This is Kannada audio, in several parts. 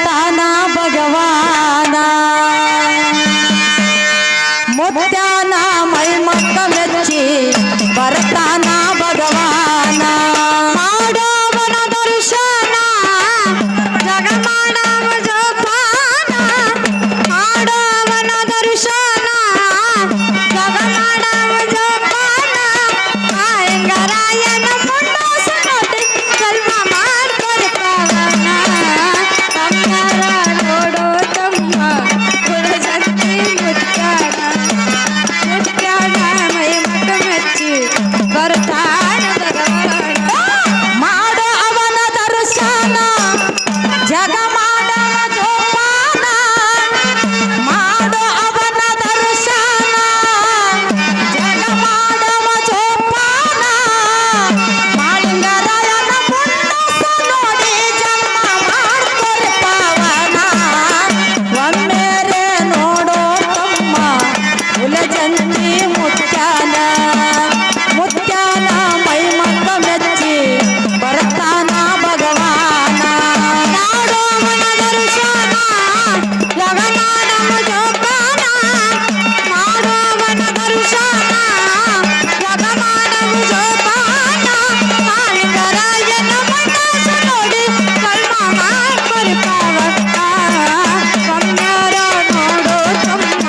ಬರ್ತಾನ ಭಗವಾನ ಮುತ್ಯಾನ ಮೈ ಮಕ್ಕ ಮೆಚ್ಚಿ ಬರ್ತಾನ ಭಗವಾನ ಮಾಡೋವನ ದರ್ಶನ ಜಗ ಮಾಡವ ಜೋಪಾನ ಮಾಡೋವನ ದರ್ಶನ ಜಗ ಮಾಡವ ಜೋಪಾನ ಆಯಂಗರಾಯನ ಮುಂಡೋಸ ನೋಡಿ ಕಲ್ಮ ಮಾಡ್ತಾರೆ ಪಾವನ ಕಮ್ಮರ ನೋಡೋ ತಮ್ಮ ಕುಲಜಂತಿ ಮುತ್ಯಾನ ಮುತ್ಯಾನ ಮೈ ಮಕ್ಕ ಮೆಚ್ಚಿ ಬರ್ತಾನ ಭಗವಾನ ಮಾಡೋ ಅವನ ದರ್ಶನ ಜಗ ಮಾಡವ ಜೋಪಾನ ಮಾಡೋ ಅವನ ದರ್ಶನ ಜಗ ಮಾಡವ ಜೋಪಾನ ಮಾಳಿಂಗರಾಯನ ಮುಂಡಸ ನೋಡಿ ಜನ್ಮ ಮಾಡ್ತಾರೆ ಪಾವನ ಒಮ್ಮೆರೆ ನೋಡೋ ತಮ್ಮ ಉಲಜಂತಿ ಮುತ್ಯಾನ ಮುತ್ಯಾನ ಮೈ ಮಕ್ಕ ಮೆಚ್ಚಿ ಬರ್ತಾನ ಭಗವಾನ ಮಾಡೋವನ ದರ್ಶನ ಜಗ ಮಾಡವ ಜೋಪಾನ ಮಾಡೋವನ ದರ್ಶನ ಜಗ ಮಾಡವ ಜೋಪಾನ ಮಾಳಿಂಗರಾಯನ ಮುಂಡಸ ನೋಡಿ ಕಲ್ಮ ಮಾಡ್ತಾರೆ ಪಾವನ ಕಮ್ಯಾರ ನೋಡೋ ತಮ್ಮ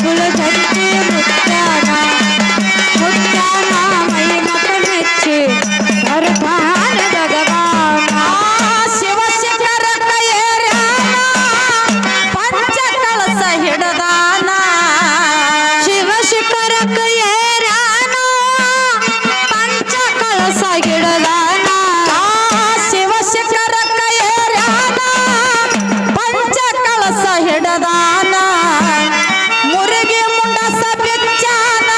ಕುಲಜಂತಿ ಮುತ್ಯಾನ ಮುತ್ಯಾನ ಮೈ ಮಕ್ಕ ಮೆಚ್ಚಿ ಬರ್ತಾನ ಭಗವಾನ ಶಿವಶಂಕರ ಕೈಯರ್ಯಾನ ಪಂಚ ಕಳಸ ಹಿಡದಾನ ಶಿವಶಂಕರ ಕೈಯರ್ಯಾನ ಪಂಚ ಕಳಸ ಹಿಡದಾನ ಶಿವಶಂಕರ ಕೈಯರ್ಯಾನ ಪಂಚ ಕಳಸ ಹಿಡದಾನ ಮುರುಗಿ ಮುಂಡಸ ಬಿಚ್ಚಾನ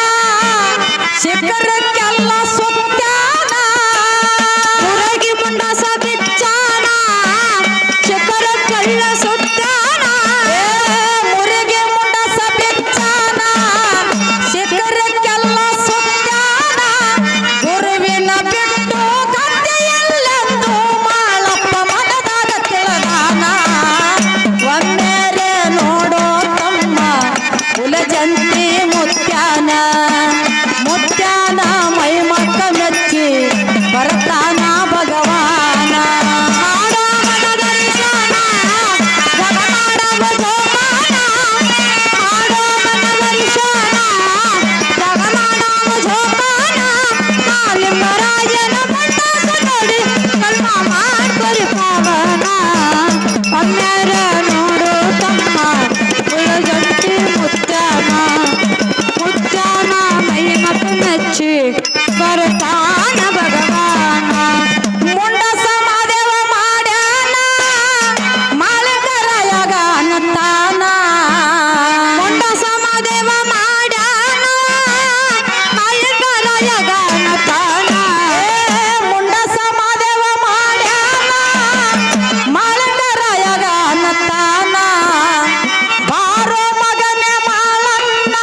ಶಿಖರಕ್ಕೆಲ್ಲ ಸುತ್ತಾನ ಮುರುಗಿ ಮುಂಡಸ ಬಿಚ್ಚಾನ ಶಿಖರಕ್ಕೆಲ್ಲ ಸುತ್ತಾನ ಮುರುಗಿ ಮುಂಡಸ ಬಿಚ್ಚಾನ ಶಿಖರಕ್ಕೆಲ್ಲ ಸುತ್ತಾನ ಗುರುವಿನ ಬಿಟ್ಟು ಗದ್ದೆಯಲ್ಲೆಂದು ಮಾಳಪ್ಪ ಮನದಾಗ ತಿಳಿದಾನ ಒಮ್ಮೆರೆ ನೋಡೋ ತಮ್ಮ ಉಲಜಂತಿ ಮುತ್ಯಾನ ಮುತ್ಯಾನ ಮೈ ಮಕ್ಕ ಮೆಚ್ಚಿ ಬರ್ತಾನ ಭಗವಾನ ಮಾಡೋವನ ದರ್ಶನ ಜಗ ಮಾಡವ ಜೋಪಾನ ಮಾಡೋವನ ದರ್ಶನ ಜಗ ಮಾಡವ ಜೋಪಾನ ಮಾಲಿಂಗರಾಯನ ಮುಂಡಸ ನೋಡಿ ಕಲ್ಮ ಮಾಡ್ತಾರೆ ಪಾವನ ಒಮ್ಮೆರೆ ನೋಡೋ ತಮ್ಮ ಉಲಜಂತಿ ಮುತ್ಯಾನ ಮುತ್ಯಾನ ಮೈ ಮಕ್ಕ ಮೆಚ್ಚಿ ಬರ್ತಾನ ಭಗವಾನ ಮುಂಡಸ ಮಾದೇವ ಮಾಡ್ಯಾನ ಮಾಳಿಂಗರಾಯಗ ಅನ್ನತಾನ ಮುಂಡಸ ಮಾದೇವ ಮಾಡ್ಯಾನ ಮಾಳಿಂಗರಾಯಗ ಅನ್ನತಾನ ಮುಂಡಸ ಮಾದೇವ ಮಾಡ್ಯಾನ ಮಾಳಿಂಗರಾಯಗ ಅನ್ನತಾನ ಬಾರೋ ಮಗನೇ ಮಾಳಣ್ಣ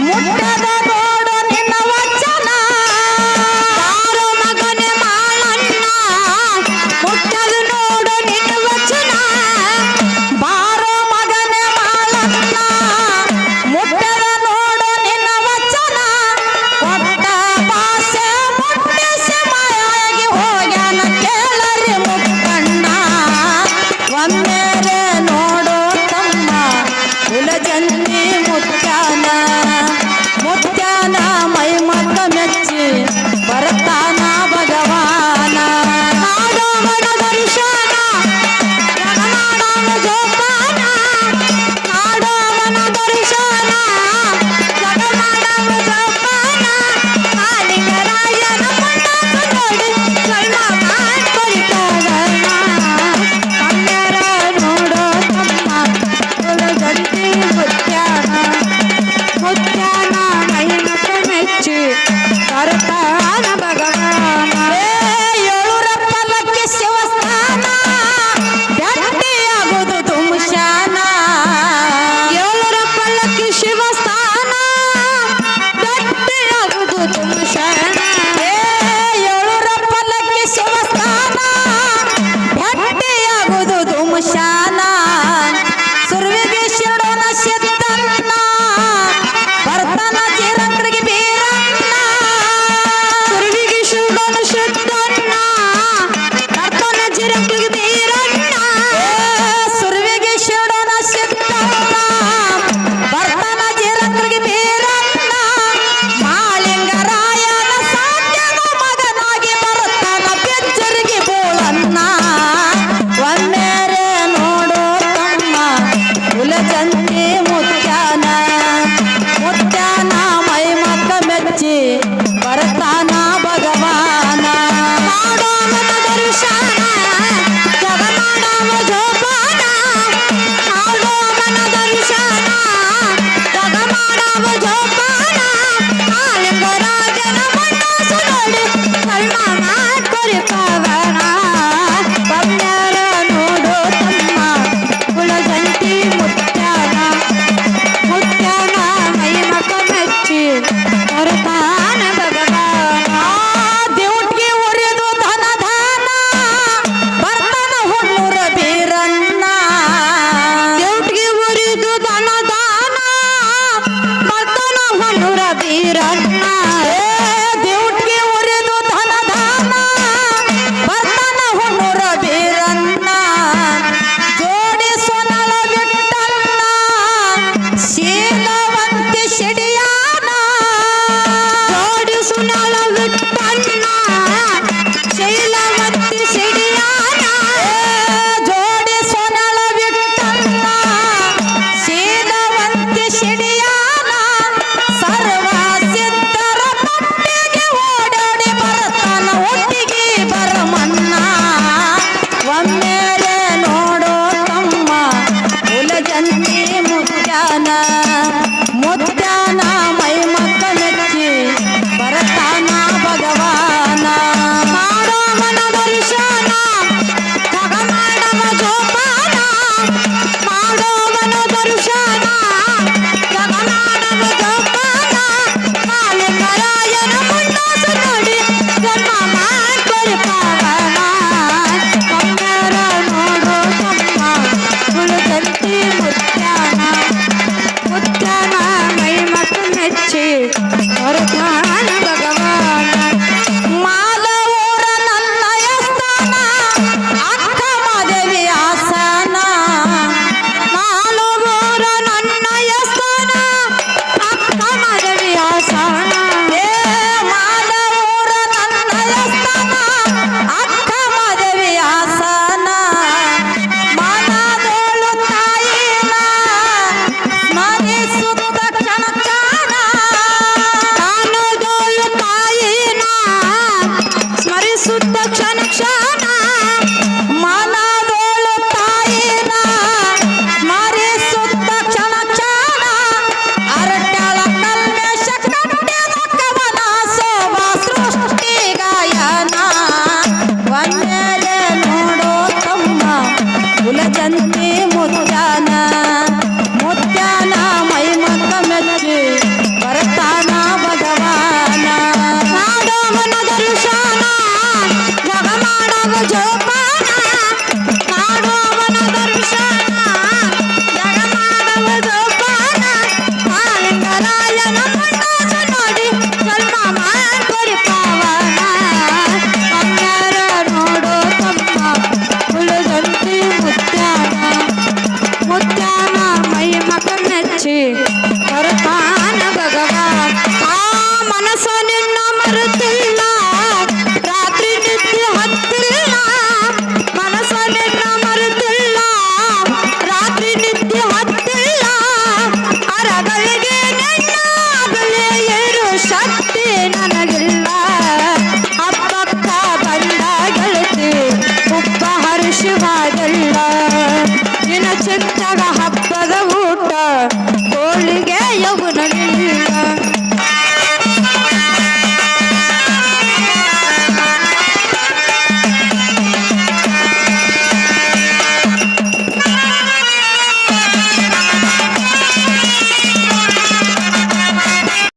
ಮುಟ್ಟದ ನೋಡು ನಿನ್ನ ವಚನ ಬಾರೋ ಮಗನೇ ಮಾಳಣ್ಣ ಮುಟ್ಟದ ನೋಡು ನಿನ್ನ ವಚನ ಬಾರೋ ಮಗನೇ ಮಾಳಣ್ಣ ಮುಟ್ಟದ ನೋಡು ನಿನ್ನ ವಚನ ಕೊಟ್ಟ ಭಾಷೆ ಮುಟ್ಟಿಸಿ ಮಾಯಾಗಿ ಹೋಗ್ಯಾನ ಕೇಳರಿ ಮುಕ್ಕಣ್ಣ ಒಮ್ಮೆರೆ ನೋಡೋ ತಮ್ಮ ಉಲಜಂತಿ ಮುತ್ಯಾನ ಮುತ್ಯಾನ ಮೈ ಮಕ್ಕ ಮೆಚ್ಚಿ ಬರ್ತಾನ ಭಗವಾನ ಮಾಡೋವನ ದರ್ಶನ ಜಗ ಮಾಡವ ಜೋಪಾನ ಮಾಡೋವನ ದರ್ಶನ ಜಗ ಮಾಡವ ಜೋಪಾನ ಮಾಲಿಂಗರಾಯನ ಮುಂಡಸ ನೋಡಿ ಕಲ್ಮ ಮಾಡ್ತಾರೆ ಪಾವನ ಕಮ್ಯಾರ ಮನುಷ್ಯನ ಸುರ್ವಿಗೆ ಶಿರಡೋನ ಸಿದ್ದನ್ನ ಬರ್ತಾನ ಜೀರಂಕ್ರಿಗೆ ಬೀರಣ್ಣ ಸುರ್ವಿಗೆ ಶಿರಡೋನ ಸಿದ್ದನ್ನ ಬರ್ತಾನ ಜೀರಂಕ್ರಿಗೆ ಬೀರಣ್ಣ ಸುರ್ವಿಗೆ ಶಿರಡೋನ ಸಿದ್ದನ್ನ ಬರ್ತಾನ ಜೀರಂಕ್ರಿಗೆ ಬೀರಣ್ಣ ಮಾಳಿಂಗರಾಯನ ಸಾಧ್ಯದ ಮಗನಾಗಿ ಬರ್ತಾನ ಬೆಜ್ಜರಿಗೆ ಬೋಳನ್ನ ಒಮ್ಮೆರೆ ನೋಡು ತಮ್ಮ ಹುಲಜಂತಿ ಮುತ್ಯಾನ ಮುತ್ಯಾನ ಮೈ ಮಕ್ಕ ಮೆಚ್ಚಿ ಬರ್ತಾನ ಭಗವಾನ ಮಾಡೋಮನ ದರ್ಶನ ಜಗ ಮಾಡವ ಜೋಪಾನ ಮಾಡೋಮನ ದರ್ಶನ ಜಗ ಮಾಡವ ಜೋಪಾನ ಮಾಲಿಂಗರಾಜನ ಮನಸ್ಸು ನೋಡಿ ಕರ್ಮ ಮಾಡ್ಕೊರಿ ಪವನ ಒಮ್ಮೆರ ನೋಡು ತಮ್ಮ ಹುಲಜಂತಿ ಮುತ್ಯಾನ ಮುತ್ಯಾನ ಮೈ ಮಕ ಮೆಚ್ಚಿ ಬರ್ತಾನ ಭಗವಾನ ದೇವ್ಟಿಗೆ ಒರೆದು ಧನ ಧಾನ ಬರ್ತಾನ ಹೊನ್ನೂರ ಬೀರಣ್ಣ ದೇವ್ಟಿಗೆ ಒರೆದು ಧನ ದಾನ ಬರ್ತಾನ ಹೊನ್ನೂರ ಬೀರಣ್ಣ ದೇವ್ಟಿಗೆ ಒರೆದು ಧನ ದಾನ ಬರ್ತಾನ ಹೊನ್ನೂರ ಬೀರಣ್ಣ ಜೋಡಿ ಸೊನಳ ಬಿಟ್ಟಣ್ಣ ಶೀಲವಂತಿ ಸಿಡಿಯಾನ ಜೋಡಿ ಸುನಳ ಬಿಟ್ಟಣ್ಣ ಶೀಲವಂತಿ ಸಿಡಿಯಾನ ಜೋಡಿ ಸೊನಳ ಬಿಟ್ಟಣ್ಣ ಶೀಲವಂತಿ ಸಿಡಿಯಾನ ಸರ್ವ ಸಿದ್ಧರ ಪಟ್ಟಿಗೆ ಓಡಾಡಿ ಬರ್ತಾನ ಒಟ್ಟಿಗೆ ಬರಮನ್ನ ಒಮ್ಮೆರೆ ನೋಡು ತಮ್ಮ ಹುಲಜಂತಿ ಮುತ್ಯಾನ ಮುತ್ಯಾನ ಮೈ ಮಕ್ಕ ಮೆಚ್ಚಿ ಬರ್ತಾನ ಭಗವಾನ ಮಾಡೋಮನ ದರ್ಶನ ಜಗ ಮಾಡವ ಜೋಪಾನ ಮಾಡೋಮನ ದರ್ಶನ ಜಗ ಮಾಡವ ಜೋಪಾನ ಮಾಲಿಂಗರಾಯನ ಮನಸ್ಸು ನೋಡಿ ಜನ್ಮ ಮಾಡ್ಕೊರಿ ಪವನ ಒಮ್ಮೆರ ನೋಡು ತಮ್ಮ ಹುಲಜಂತಿ ಮುತ್ಯಾನ ಮುತ್ಯಾನ ಮೈ ಮಕ್ಕ ಮೆಚ್ಚಿ ಬರ್ತಾನ ಭಗವಾನ ಮಾಲೂರ ನನ್ನಯ ಸ್ಥಾನ ಅಕ್ಕ ಮಾದೇವಿ ಆಸನ ಮಾಲೂರ ನನ್ನಯ ಸ್ಥಾನ ಅಕ್ಕ ಮಾದೇವಿ ಆಸನ ಮಾಲೂರ ನನ್ನಯ ಸ್ಥಾನ ಅಕ್ಕ ಮಾದೇವಿ ಆಸನ ಮನದೋಳು ತಾಯಿನ ಸ್ಮರಿಸುತ್ತ ಕ್ಷಣ ಕ್ಷಣ ಮನದೋಳು ತಾಯಿನ ಸ್ಮರಿಸುತ್ತ ಕ್ಷಣ ಕ್ಷಣ ಮನದೋಳು ತಾಯಿನ ಸ್ಮರಿಸುತ್ತ ಕ್ಷಣ ಕ್ಷಣ ಅರಟ್ಯಾಳ ಕಲ್ಮೇಶ ಕಟ್ಟಿದ ಕವನ ಸೋಮ ಸೃಷ್ಟಿ ಗಾಯನ ಒಮ್ಮೆಲೆ ನೋಡು ತಮ್ಮ ಹುಲಜಂತಿ ಮುತ್ಯಾನ